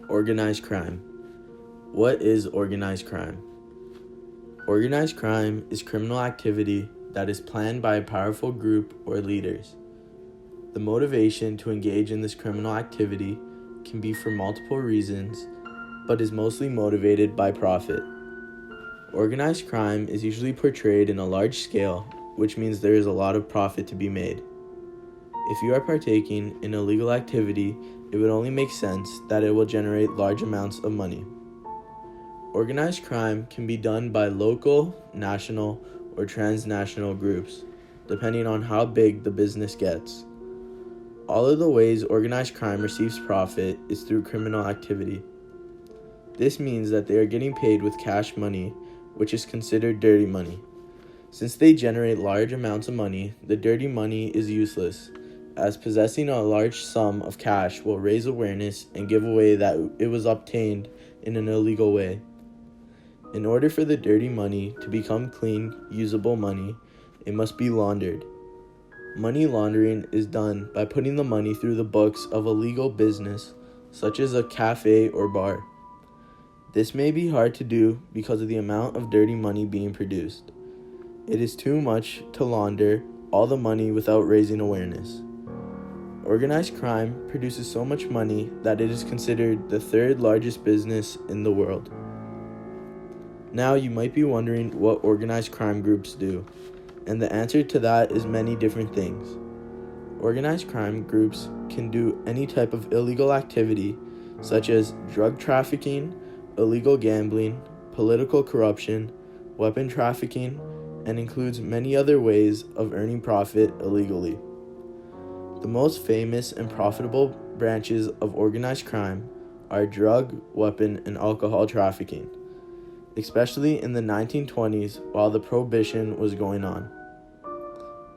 Organized crime. What is organized crime? Organized crime is criminal activity that is planned by a powerful group or leaders. The motivation to engage in this criminal activity can be for multiple reasons, but is mostly motivated by profit. Organized crime is usually portrayed in a large scale, which means there is a lot of profit to be made. If you are partaking in illegal activity, it would only make sense that it will generate large amounts of money. Organized crime can be done by local, national, or transnational groups, depending on how big the business gets. All of the ways organized crime receives profit is through criminal activity. This means that they are getting paid with cash money, which is considered dirty money. Since they generate large amounts of money, the dirty money is useless, as possessing a large sum of cash will raise awareness and give away that it was obtained in an illegal way. In order for the dirty money to become clean, usable money, it must be laundered. Money laundering is done by putting the money through the books of a legal business, such as a cafe or bar. This may be hard to do because of the amount of dirty money being produced. It is too much to launder all the money without raising awareness. Organized crime produces so much money that it is considered the third largest business in the world. Now you might be wondering what organized crime groups do, and the answer to that is many different things. Organized crime groups can do any type of illegal activity, such as drug trafficking, illegal gambling, political corruption, weapon trafficking, and includes many other ways of earning profit illegally. The most famous and profitable branches of organized crime are drug, weapon, and alcohol trafficking, especially in the 1920s while the Prohibition was going on.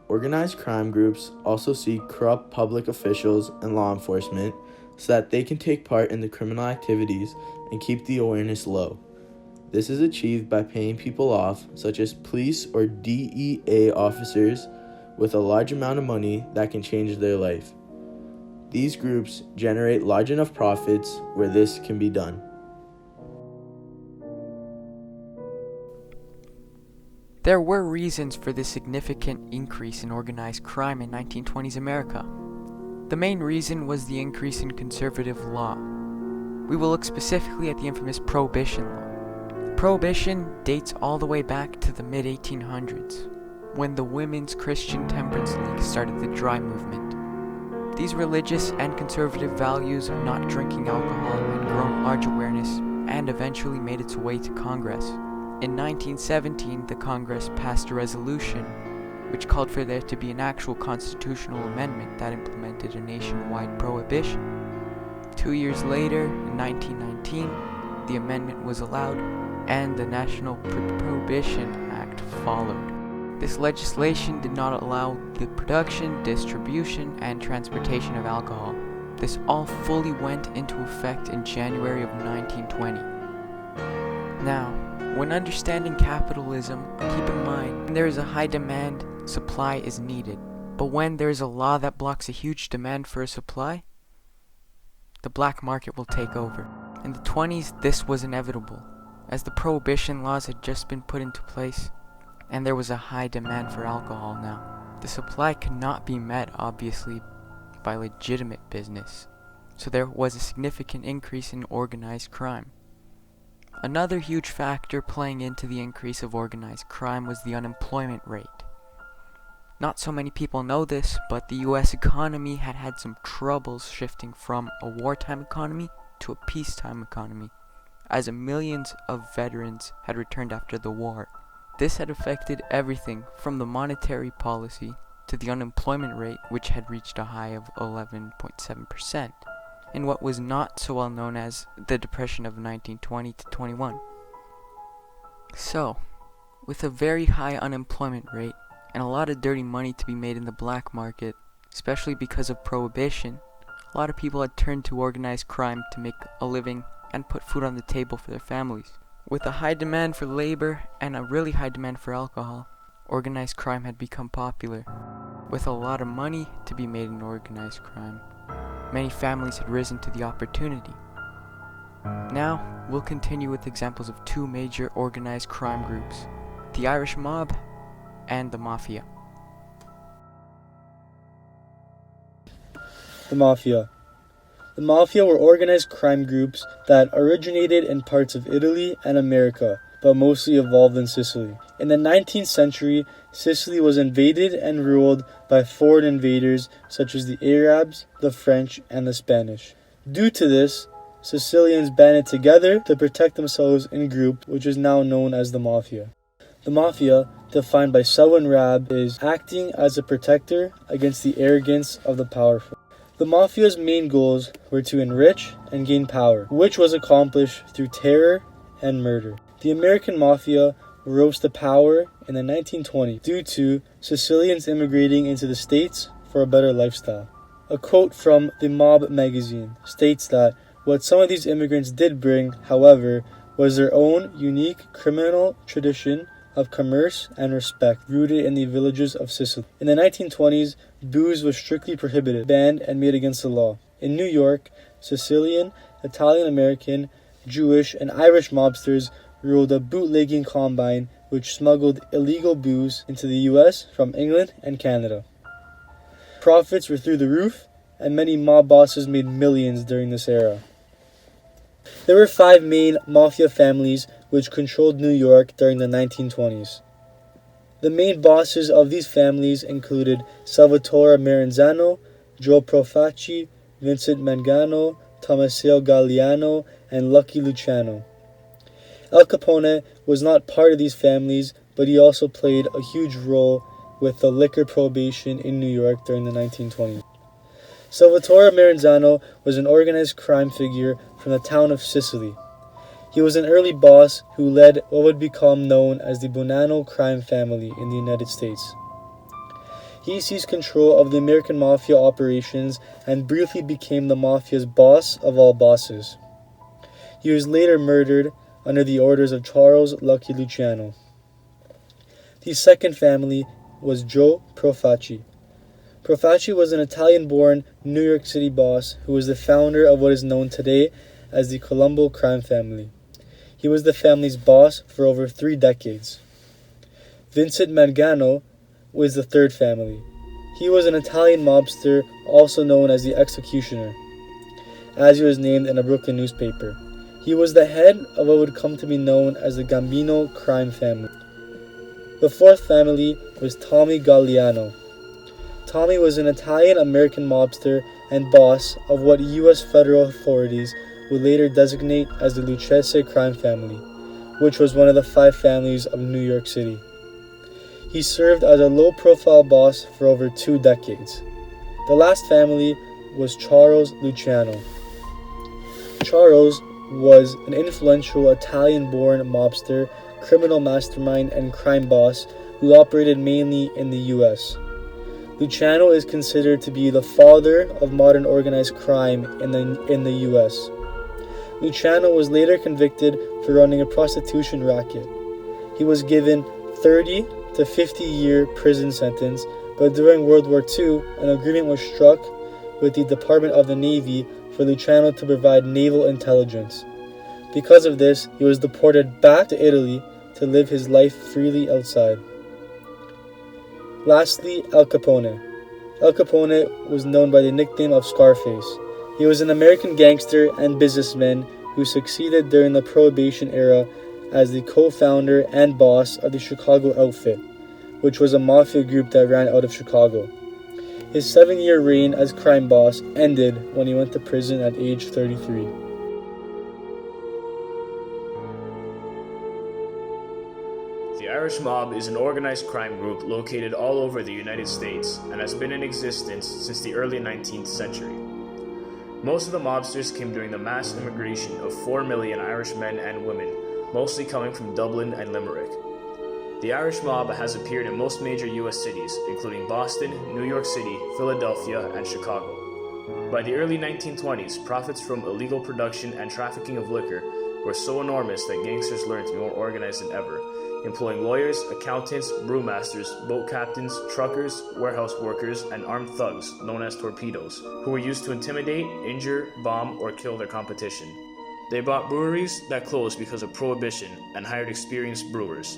Organized crime groups also seek corrupt public officials and law enforcement so that they can take part in the criminal activities and keep the awareness low. This is achieved by paying people off, such as police or DEA officers, with a large amount of money that can change their life. These groups generate large enough profits where this can be done. There were reasons for this significant increase in organized crime in 1920s America. The main reason was the increase in conservative law. We will look specifically at the infamous Prohibition law. Prohibition dates all the way back to the mid-1800s, when the Women's Christian Temperance League started the Dry Movement. These religious and conservative values of not drinking alcohol had grown large awareness and eventually made its way to Congress. In 1917, the Congress passed a resolution which called for there to be an actual constitutional amendment that implemented a nationwide prohibition. 2 years later, in 1919, the amendment was allowed and the National Prohibition Act followed. This legislation did not allow the production, distribution, and transportation of alcohol. This all fully went into effect in January of 1920. Now, when understanding capitalism, keep in mind, when there is a high demand, supply is needed. But when there is a law that blocks a huge demand for a supply, the black market will take over. In the 20s, this was inevitable, as the prohibition laws had just been put into place, and there was a high demand for alcohol now. The supply could not be met, obviously, by legitimate business, so there was a significant increase in organized crime. Another huge factor playing into the increase of organized crime was the unemployment rate. Not so many people know this, but the US economy had had some troubles shifting from a wartime economy to a peacetime economy, as millions of veterans had returned after the war. This had affected everything from the monetary policy to the unemployment rate, which had reached a high of 11.7%. in what was not so well known as the Depression of 1920 to 21. So, with a very high unemployment rate and a lot of dirty money to be made in the black market, especially because of prohibition, a lot of people had turned to organized crime to make a living and put food on the table for their families. With a high demand for labor and a really high demand for alcohol, organized crime had become popular. With a lot of money to be made in organized crime, many families had risen to the opportunity. Now, we'll continue with examples of two major organized crime groups, the Irish mob and the mafia. The Mafia. The Mafia were organized crime groups that originated in parts of Italy and America, but mostly evolved in Sicily. In the 19th century, Sicily was invaded and ruled by foreign invaders such as the Arabs, the French, and the Spanish. Due to this, Sicilians banded together to protect themselves in groups, which is now known as the Mafia. The Mafia, defined by Selwyn Rabb, is acting as a protector against the arrogance of the powerful. The Mafia's main goals were to enrich and gain power, which was accomplished through terror and murder. The American Mafia rose to power in the 1920s due to Sicilians immigrating into the States for a better lifestyle. A quote from the Mob magazine states that what some of these immigrants did bring, however, was their own unique criminal tradition of commerce and respect rooted in the villages of Sicily. In the 1920s, booze was strictly prohibited, banned, and made against the law. In New York, Sicilian, Italian-American, Jewish, and Irish mobsters ruled a bootlegging combine which smuggled illegal booze into the U.S. from England and Canada. Profits were through the roof, and many mob bosses made millions during this era. There were 5 main mafia families which controlled New York during the 1920s. The main bosses of these families included Salvatore Maranzano, Joe Profaci, Vincent Mangano, Tommaso Galliano, and Lucky Luciano. Al Capone was not part of these families, but he also played a huge role with the liquor prohibition in New York during the 1920s. Salvatore Maranzano was an organized crime figure from the town of Sicily. He was an early boss who led what would become known as the Bonanno crime family in the United States. He seized control of the American Mafia operations and briefly became the Mafia's boss of all bosses. He was later murdered under the orders of Charles Lucky Luciano. The second family was Joe Profaci. Profaci was an Italian-born New York City boss who was the founder of what is known today as the Colombo crime family. He was the family's boss for over 3 decades. Vincent Mangano was the third family. He was an Italian mobster also known as the Executioner, as he was named in a Brooklyn newspaper. He was the head of what would come to be known as the Gambino crime family. The fourth family was Tommy Galliano. Tommy was an Italian-American mobster and boss of what U.S. federal authorities would later designate as the Lucchese crime family, which was one of the 5 families of New York City. He served as a low-profile boss for over 2 decades. The last family was Charles Luciano. Charles was an influential Italian-born mobster, criminal mastermind, and crime boss who operated mainly in the U.S. Luciano is considered to be the father of modern organized crime in the U.S. Luciano was later convicted for running a prostitution racket. He was given 30 to 50-year prison sentence, but during World War II, an agreement was struck with the Department of the Navy for Luciano to provide naval intelligence. Because of this, he was deported back to Italy to live his life freely outside. Lastly, Al Capone. Al Capone was known by the nickname of Scarface. He was an American gangster and businessman who succeeded during the Prohibition era as the co-founder and boss of the Chicago Outfit, which was a mafia group that ran out of Chicago. His 7-year reign as crime boss ended when he went to prison at age 33. The Irish Mob is an organized crime group located all over the United States and has been in existence since the early 19th century. Most of the mobsters came during the mass immigration of 4 million Irish men and women, mostly coming from Dublin and Limerick. The Irish Mob has appeared in most major U.S. cities, including Boston, New York City, Philadelphia, and Chicago. By the early 1920s, profits from illegal production and trafficking of liquor were so enormous that gangsters learned to be more organized than ever, employing lawyers, accountants, brewmasters, boat captains, truckers, warehouse workers, and armed thugs, known as torpedoes, who were used to intimidate, injure, bomb, or kill their competition. They bought breweries that closed because of Prohibition and hired experienced brewers.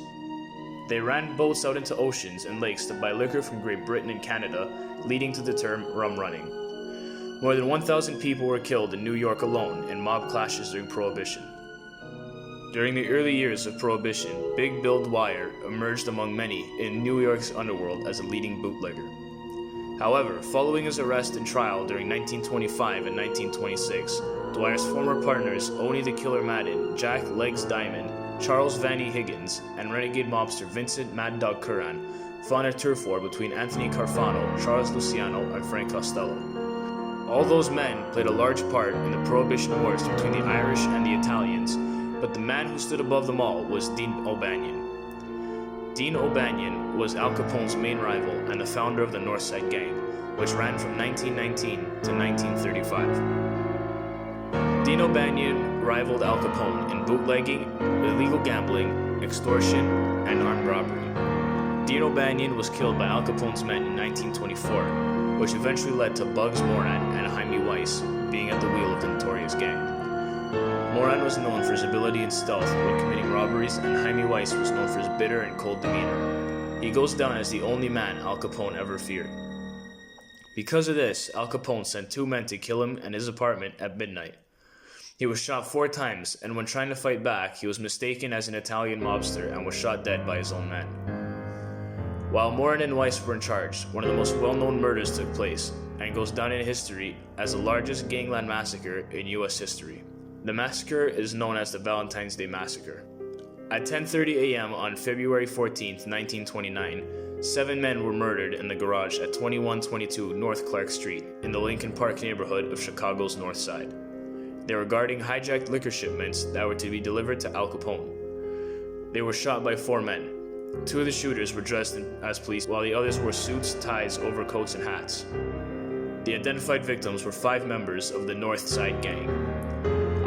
They ran boats out into oceans and lakes to buy liquor from Great Britain and Canada, leading to the term rum running. More than 1,000 people were killed in New York alone in mob clashes during Prohibition. During the early years of Prohibition, Big Bill Dwyer emerged among many in New York's underworld as a leading bootlegger. However, following his arrest and trial during 1925 and 1926, Dwyer's former partners Oni the Killer Madden, Jack Legs Diamond, Charles Vanny Higgins, and renegade mobster Vincent Mad Dog Curran fought a turf war between Anthony Carfano, Charles Luciano, and Frank Costello. All those men played a large part in the Prohibition Wars between the Irish and the Italians, but the man who stood above them all was Dean O'Banion. Dean O'Banion was Al Capone's main rival and the founder of the North Side Gang, which ran from 1919 to 1935. Dean O'Banion rivaled Al Capone in bootlegging, illegal gambling, extortion, and armed robbery. Dean O'Banion was killed by Al Capone's men in 1924, which eventually led to Bugs Moran and Jaime Weiss being at the wheel of the notorious gang. Moran was known for his ability in stealth when committing robberies, and Jaime Weiss was known for his bitter and cold demeanor. He goes down as the only man Al Capone ever feared. Because of this, Al Capone sent 2 men to kill him in his apartment at midnight. He was shot 4 times, and when trying to fight back, he was mistaken as an Italian mobster and was shot dead by his own men. While Moran and Weiss were in charge, one of the most well-known murders took place, and goes down in history as the largest gangland massacre in U.S. history. The massacre is known as the Valentine's Day Massacre. At 10:30 a.m. on February 14, 1929, 7 men were murdered in the garage at 2122 North Clark Street in the Lincoln Park neighborhood of Chicago's North Side. They were guarding hijacked liquor shipments that were to be delivered to Al Capone. They were shot by 4 men. 2 of the shooters were dressed as police, while the others wore suits, ties, overcoats, and hats. The identified victims were 5 members of the North Side Gang: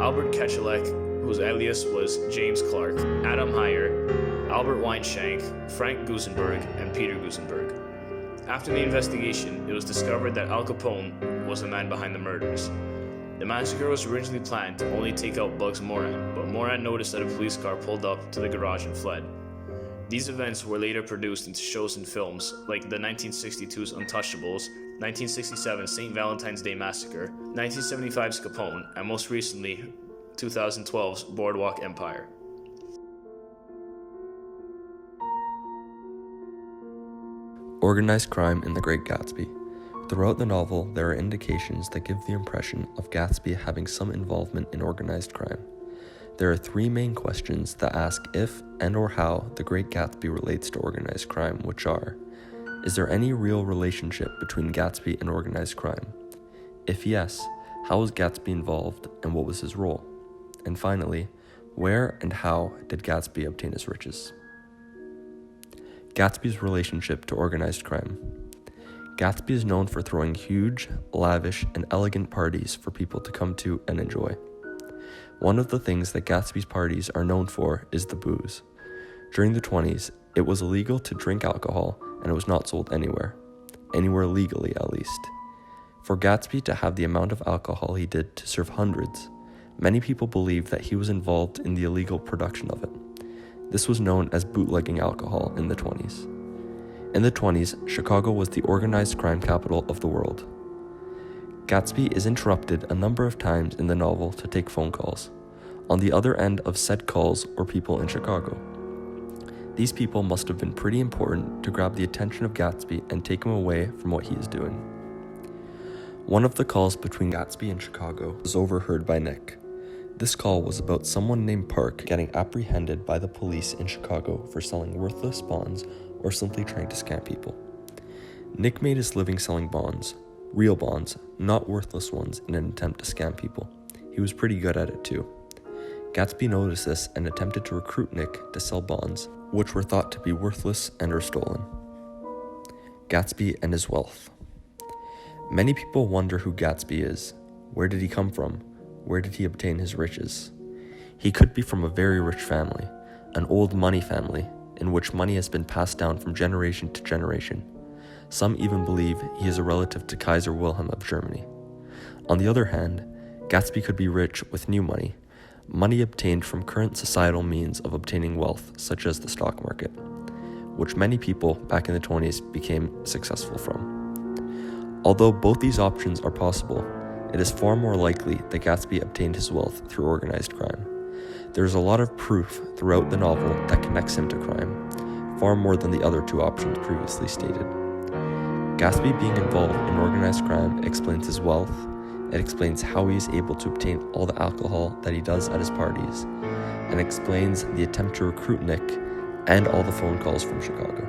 Albert Ketchulek, whose alias was James Clark, Adam Heyer, Albert Weinshank, Frank Gusenberg, and Peter Gusenberg. After the investigation, it was discovered that Al Capone was the man behind the murders. The massacre was originally planned to only take out Bugs Moran, but Moran noticed that a police car pulled up to the garage and fled. These events were later produced into shows and films like the 1962's Untouchables, 1967's St. Valentine's Day Massacre, 1975's Capone, and most recently, 2012's Boardwalk Empire. Organized crime in The Great Gatsby. Throughout the novel, there are indications that give the impression of Gatsby having some involvement in organized crime. There are 3 main questions that ask if and or how The Great Gatsby relates to organized crime, which are: is there any real relationship between Gatsby and organized crime? If yes, how was Gatsby involved and what was his role? And finally, where and how did Gatsby obtain his riches? Gatsby's relationship to organized crime. Gatsby is known for throwing huge, lavish, and elegant parties for people to come to and enjoy. One of the things that Gatsby's parties are known for is the booze. During the 20s, it was illegal to drink alcohol, and it was not sold anywhere legally at least. For Gatsby to have the amount of alcohol he did to serve hundreds, many people believed that he was involved in the illegal production of it. This was known as bootlegging alcohol in the 20s. In the 20s, Chicago was the organized crime capital of the world. Gatsby is interrupted a number of times in the novel to take phone calls. On the other end of said calls were people in Chicago. These people must have been pretty important to grab the attention of Gatsby and take him away from what he is doing. One of the calls between Gatsby and Chicago was overheard by Nick. This call was about someone named Park getting apprehended by the police in Chicago for selling worthless bonds or simply trying to scam people. Nick made his living selling bonds, real bonds, not worthless ones, in an attempt to scam people. He was pretty good at it too. Gatsby noticed this and attempted to recruit Nick to sell bonds, which were thought to be worthless and or stolen. Gatsby and his wealth. Many people wonder who Gatsby is. Where did he come from? Where did he obtain his riches? He could be from a very rich family, an old money family, in which money has been passed down from generation to generation. Some even believe he is a relative to Kaiser Wilhelm of Germany. On the other hand, Gatsby could be rich with new money, money obtained from current societal means of obtaining wealth, such as the stock market, which many people back in the 20s became successful from. Although both these options are possible, it is far more likely that Gatsby obtained his wealth through organized crime. There is a lot of proof throughout the novel that connects him to crime, far more than the other two options previously stated. Gatsby being involved in organized crime explains his wealth. It explains how he is able to obtain all the alcohol that he does at his parties, and explains the attempt to recruit Nick and all the phone calls from Chicago.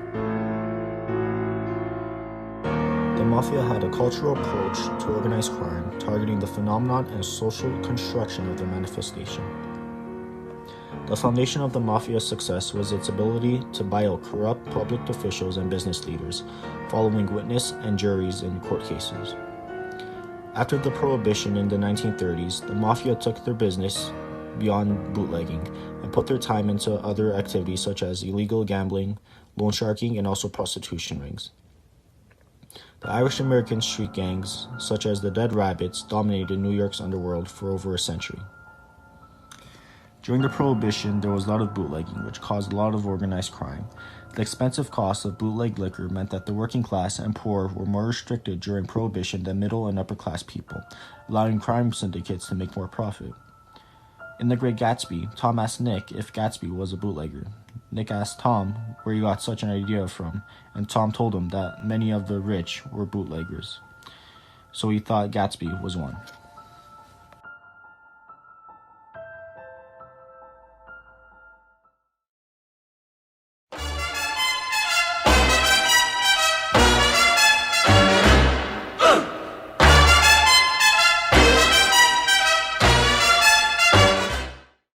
The Mafia had a cultural approach to organized crime, targeting the phenomenon and social construction of their manifestation. The foundation of the Mafia's success was its ability to buy out corrupt public officials and business leaders, following witness and juries in court cases. After the Prohibition in the 1930s, the Mafia took their business beyond bootlegging and put their time into other activities such as illegal gambling, loan sharking, and also prostitution rings. The Irish-American street gangs, such as the Dead Rabbits, dominated New York's underworld for over a century. During the Prohibition, there was a lot of bootlegging, which caused a lot of organized crime. The expensive cost of bootleg liquor meant that the working class and poor were more restricted during Prohibition than middle and upper class people, allowing crime syndicates to make more profit. In The Great Gatsby, Tom asked Nick if Gatsby was a bootlegger. Nick asked Tom where he got such an idea from, and Tom told him that many of the rich were bootleggers, so he thought Gatsby was one.